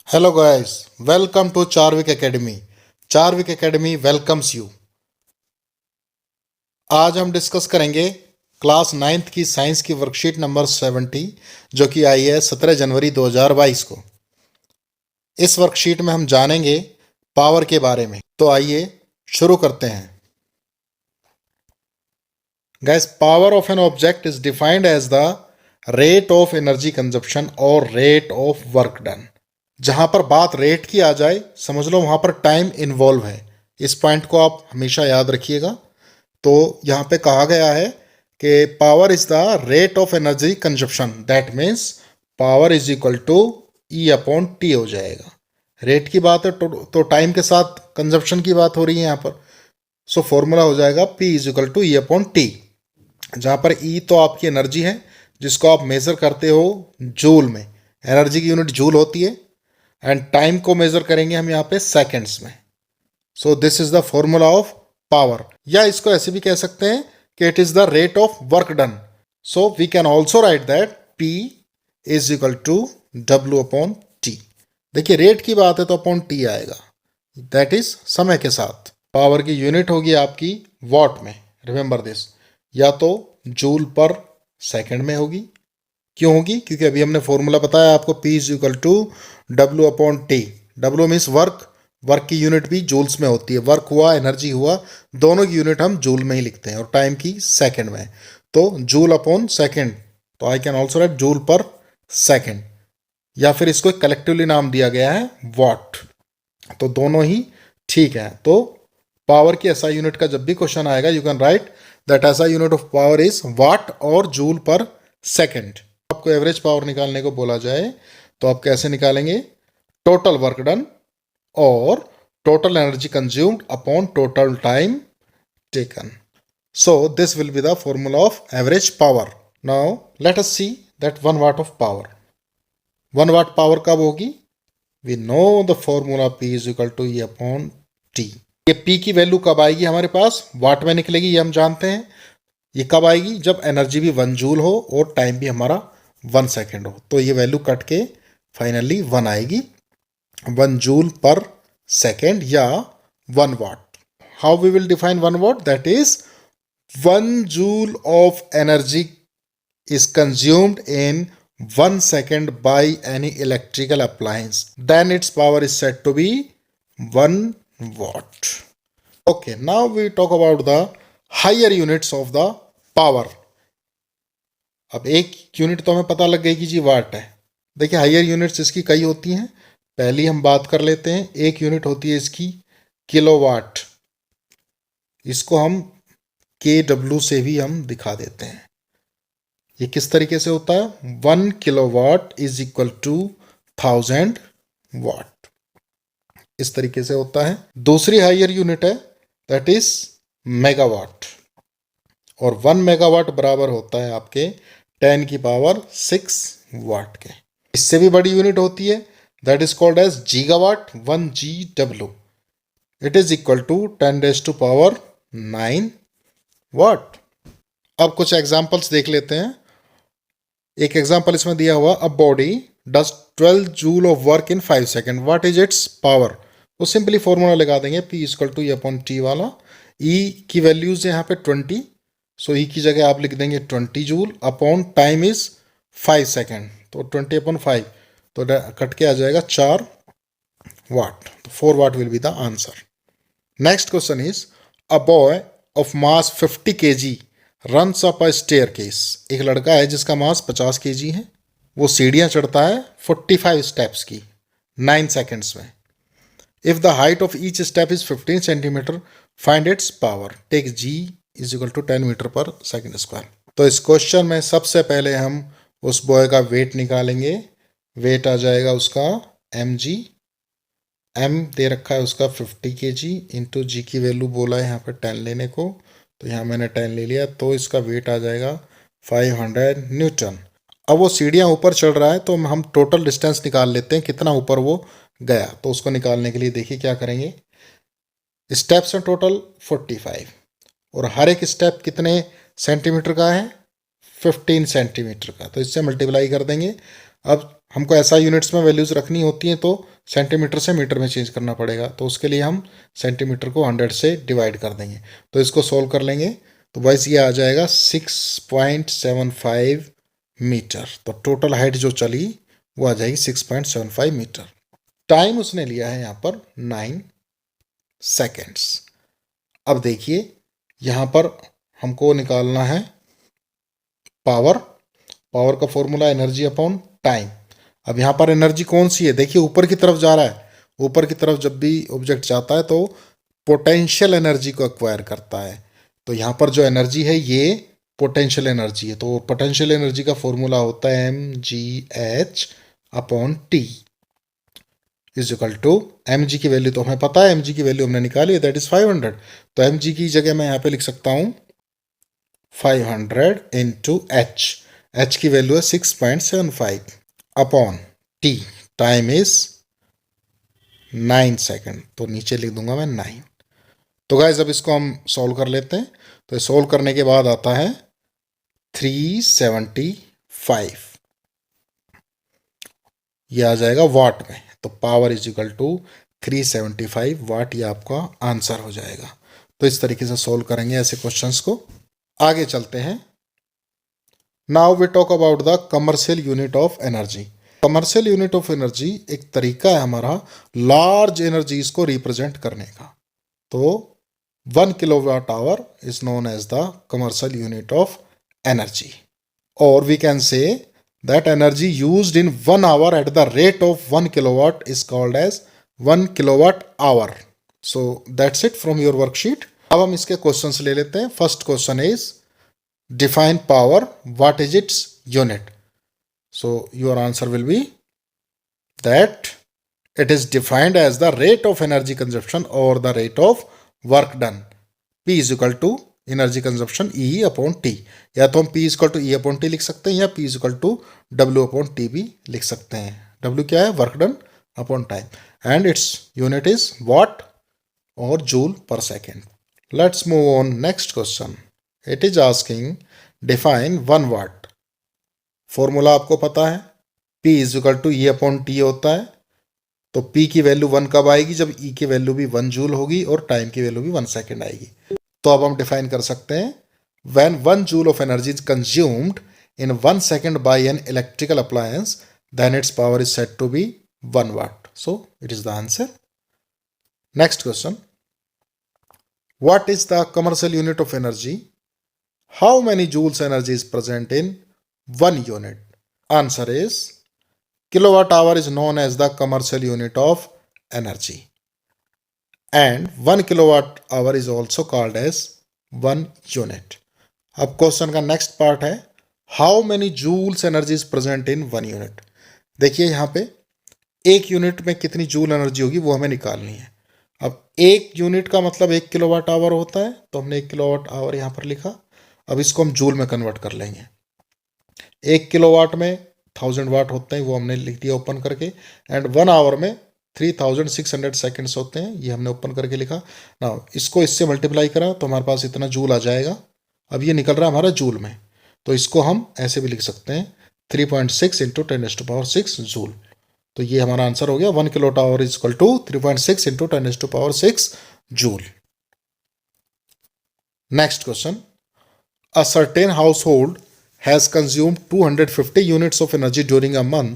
Hello guys, welcome to Charvik academy. Charvik academy welcomes you. आज हम discuss करेंगे क्लास नाइन्थ की साइंस की वर्कशीट नंबर 70 जो कि आई है 17 जनवरी 2022 को। इस वर्कशीट में हम जानेंगे पावर के बारे में। तो आइए शुरू करते हैं। Guys, power of an object is defined as the rate of energy consumption और रेट ऑफ वर्क डन। जहां पर बात रेट की आ जाए, समझ लो वहां पर टाइम इन्वॉल्व है। इस पॉइंट को आप हमेशा याद रखिएगा। तो यहां पे कहा गया है कि power is the rate of energy consumption, that means power is equal to E upon T हो जाएगा। रेट की बात है तो टाइम के साथ कंजप्शन की बात हो रही है यहाँ पर। सो फॉर्मूला हो जाएगा P is equal to E upon T, जहां पर ई तो आपकी एनर्जी है जिसको आप मेजर करते हो जूल में। एनर्जी की यूनिट जूल होती है। एंड टाइम को मेजर करेंगे हम यहाँ पे सेकेंड्स में। So this is the formula of power. या इसको ऐसे भी कह सकते हैं कि it is the rate of work done. So we can also write that P is equal to W upon T. देखिए, रेट की बात है तो अपॉन टी आएगा, दैट इज समय के साथ। पावर की यूनिट होगी आपकी वॉट में, रिमेंबर दिस। या तो जूल पर सेकंड में होगी। क्यों होगी? क्योंकि अभी हमने फॉर्मूला बताया आपको, P is equal to W upon T. W means work, work की यूनिट भी जूल्स में होती है। वर्क हुआ, एनर्जी हुआ, दोनों की यूनिट हम जूल में ही लिखते हैं, और टाइम की सेकंड में। तो जूल अपॉन सेकंड, तो I can also right joule पर सेकंड। या फिर इसको कलेक्टिवली नाम दिया गया है वॉट। तो दोनों ही ठीक है। तो पावर की एसआई यूनिट का जब भी क्वेश्चन आएगा, you can write that SI unit of power is watt और जूल पर सेकंड। आपको एवरेज पावर निकालने को बोला जाए तो आप कैसे निकालेंगे? टोटल वर्क डन और total energy consumed upon total time taken. So this will be the formula of average power. Now let us see that 1 watt of power. 1 watt power कब होगी? We know the formula P is equal to E upon T. ये P की value कब आएगी हमारे पास? वाट में निकलेगी, ये हम जानते हैं। ये कब आएगी? जब एनर्जी भी 1 जूल हो और टाइम भी हमारा 1 सेकेंड हो। तो ये वैल्यू कट के फाइनली 1 आएगी, 1 जूल पर सेकेंड या 1 watt. How we will define 1 watt? That is 1 joule of energy is consumed in 1 second by any electrical appliance, then its power is said to be 1 watt. Okay, now we talk about the higher units of the power. अब एक unit तो हमें पता लग गई कि जी वाट है। देखिए, हायर यूनिट्स इसकी कई होती हैं। पहली हम बात कर लेते हैं। एक यूनिट होती है इसकी किलोवाट। इसको हम KW से भी हम दिखा देते हैं। ये किस तरीके से होता है? 1 किलोवाट इज इक्वल टू 1000 वाट। इस तरीके से होता है। दूसरी हायर यूनिट है, दैट इज मेगावाट। और 1 मेगावाट बराबर होता है आपके 10 की पावर 6 वाट के। इससे भी बड़ी यूनिट होती है, that is called as gigawatt, 1 GW। It is equal to 10 raised to power 9 watt. अब कुछ एग्जांपल्स देख लेते हैं। एक एग्जांपल इसमें दिया हुआ, a body does 12 joule of work in 5 second, what is its power? तो सिंपली फॉर्मूला लगा देंगे, P equal to E upon T वाला। E की वैल्यूज यहाँ पे 20, सो E की जगह आप लिख देंगे 20 joule upon time is 5 second, तो 20 अपॉन 5, तो कट के आ जाएगा 4 वाट। तो 4 what will be the answer. Next question is, a boy of mass 50 kg runs up a staircase. एक लड़का है जिसका मास 50 kg है, वो सीढ़ियां चढ़ता है 45 स्टेप्स की 9 सेकेंड्स में। If the height of each step is 15 centimetre, find its power. Take G is equal to 10 metre per second square. तो इस क्वेश्चन में सबसे पहले हम उस बॉय का वेट निकालेंगे। वेट आ जाएगा उसका mg। m दे रखा है उसका 50 kg, इंटू G की वैल्यू बोला है यहाँ पर 10 लेने को, तो यहाँ मैंने 10 ले लिया, तो इसका वेट आ जाएगा 500 न्यूटन। अब वो सीढ़ियाँ ऊपर चढ़ रहा है, तो हम टोटल डिस्टेंस निकाल लेते हैं कितना ऊपर वो गया। तो उसको निकालने के लिए देखिए क्या करेंगे। स्टेप्स हैं टोटल 45, और हर एक स्टेप कितने सेंटीमीटर का है? 15 सेंटीमीटर का, तो इससे मल्टीप्लाई कर देंगे। अब हमको ऐसा यूनिट्स में वैल्यूज रखनी होती हैं, तो सेंटीमीटर से मीटर में चेंज करना पड़ेगा, तो उसके लिए हम सेंटीमीटर को 100 से डिवाइड कर देंगे। तो इसको सोल्व कर लेंगे, तो बस ये आ जाएगा 6.75 मीटर। तो टोटल हाइट जो चली वो आ जाएगी 6.75 मीटर। टाइम उसने लिया है यहाँ पर 9 सेकेंड्स। अब देखिए यहाँ पर हमको निकालना है पावर। पावर का फॉर्मूला एनर्जी अपॉन टाइम। अब यहाँ पर एनर्जी कौन सी है, देखिए ऊपर की तरफ जा रहा है। ऊपर की तरफ जब भी ऑब्जेक्ट जाता है तो पोटेंशियल एनर्जी को एक्वायर करता है। तो यहाँ पर जो एनर्जी है ये पोटेंशियल एनर्जी है। तो पोटेंशियल एनर्जी का फॉर्मूला होता है mgh upon T is equal to, M G की वैल्यू तो हमें पता है, एम जी की वैल्यू हमने निकाली है, दैट इज 500। तो एम जी की जगह मैं यहाँ पे लिख सकता हूँ 500 इंटू एच। एच की वैल्यू है 6.75 upon T, time is 9 second. तो नीचे लिख दूंगा मैं 9। तो गाइस अब इसको हम सॉल्व कर लेते हैं। तो सॉल्व करने के बाद आता है 375, ये आ जाएगा वाट में। तो पावर इज इक्वल टू 375 वाट, ये आपका आंसर हो जाएगा। तो इस तरीके से सॉल्व करेंगे ऐसे क्वेश्चंस को। आगे चलते हैं। Now we talk about the commercial unit of energy. Commercial unit of energy एक तरीका है हमारा लार्ज एनर्जीज को रिप्रेजेंट करने का। तो 1 kilowatt hour is known as the commercial unit of energy, और we can say that energy used in 1 hour at the rate of 1 kilowatt is called as 1 kilowatt hour. So that's it from your worksheet. अब हम इसके questions ले लेते हैं। First question is define power, what is its unit. So your answer will be that it is defined as the rate of energy consumption or the rate of work done. P is equal to energy consumption E upon T. या तो हम P equal to E upon T लिख सकते हैं, या P equal to W upon T भी लिख सकते हैं। W क्या है, work done upon time, and its unit is watt और joule per second. Let's move on next question. It is asking define 1 watt. Formula आपको पता है, P is equal to E upon T होता है। तो P की value 1 कब आएगी, जब E की वैल्यू भी 1 जूल होगी और टाइम की वैल्यू भी 1 सेकेंड आएगी। तो अब हम डिफाइन कर सकते हैं, when 1 joule of energy is consumed in 1 second by an electrical appliance then its power is said to be 1 watt. So it is the answer. Next question, what is the commercial unit of energy, how many joules energy is present in 1 unit. Answer is kilowatt hour is known as the commercial unit of energy, and 1 kilowatt hour is also called as 1 unit. अब question का next part है, how many joules energy is present in 1 unit. देखिए यहाँ पे 1 unit में कितनी joule energy होगी वो हमें निकालनी है। अब 1 यूनिट का मतलब 1 किलोवाट आवर होता है, तो हमने 1 किलोवाट आवर यहाँ पर लिखा। अब इसको हम जूल में कन्वर्ट कर लेंगे। 1 किलोवाट में 1000 वाट होते हैं, वो हमने लिख दिया ओपन करके, एंड 1 आवर में 3600 सेकेंड्स होते हैं, ये हमने ओपन करके लिखा ना। इसको इससे मल्टीप्लाई करा तो हमारे पास इतना जूल आ जाएगा। अब ये निकल रहा है हमारा जूल में, तो इसको हम ऐसे भी लिख सकते हैं 3.6 इंटू 10⁻6 जूल। तो ये हमारा आंसर हो गया, 1 kilowatt hour is equal to 3.6 into 10⁻6 joule. Next question, a certain household has consumed 250 units of energy during a month,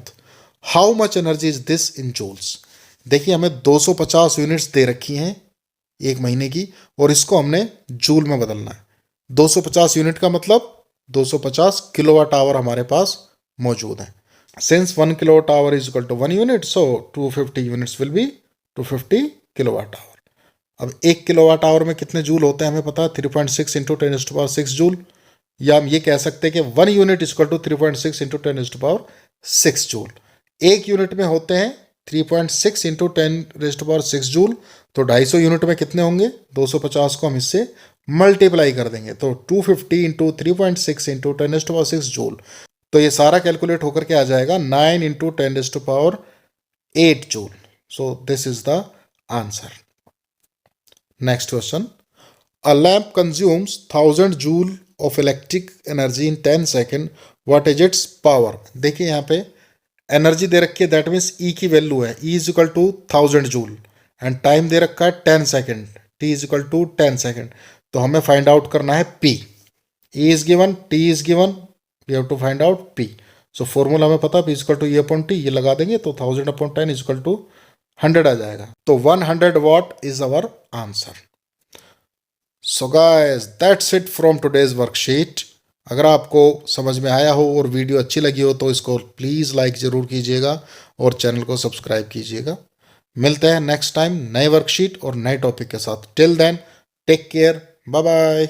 how much energy is this in joules. देखिए हमें 250 units दे रखी हैं एक महीने की, और इसको हमने जूल में बदलना है। 250 यूनिट का मतलब 250 किलोवाट आवर हमारे पास मौजूद है। Since 1 kilowatt hour is equal to 1 unit, so 250 units will be 250 kilowatt hour. अब 1 किलोवाट आवर में कितने जूल होते हैं हमें पता है, 3.6 इंटू 10⁻6 जूल। या हम ये कह सकते हैं कि 1 unit is equal to 3.6 into 10⁻6 joule. 1 unit में होते हैं 3.6 इंटू 10⁻6 जूल, तो 250 यूनिट में कितने होंगे, 250 को हम इससे मल्टीप्लाई कर देंगे, तो 250 इंटू 3.6 इंटू 10⁻6 जूल। तो ये सारा कैलकुलेट होकर के आ जाएगा 9 into 10⁸ joule. So this is the answer. Next question, a lamp consumes 1000 joule of electric energy in 10 second, what is its power. देखिए यहाँ पे एनर्जी दे रखी है, दैट मीन्स ई की वैल्यू है, E is equal to 1000 joule, and time दे रखा है 10 second, T is equal to 10 second. तो हमें फाइंड आउट करना है P. E is given, T is given, we have to find out P. So formula हमें पता, P is equal to E upon T, ये लगा देंगे तो 1000 अपॉन 10 इज इक्वल टू 100 आ जाएगा। तो 100 watt is our answer. So guys that's it from today's worksheet. अगर आपको समझ में आया हो और वीडियो अच्छी लगी हो तो इसको प्लीज़ लाइक ज़रूर कीजिएगा और चैनल को सब्सक्राइब कीजिएगा। मिलते हैं नेक्स्ट टाइम नए वर्कशीट और नए टॉपिक के साथ। Till then take care, bye bye.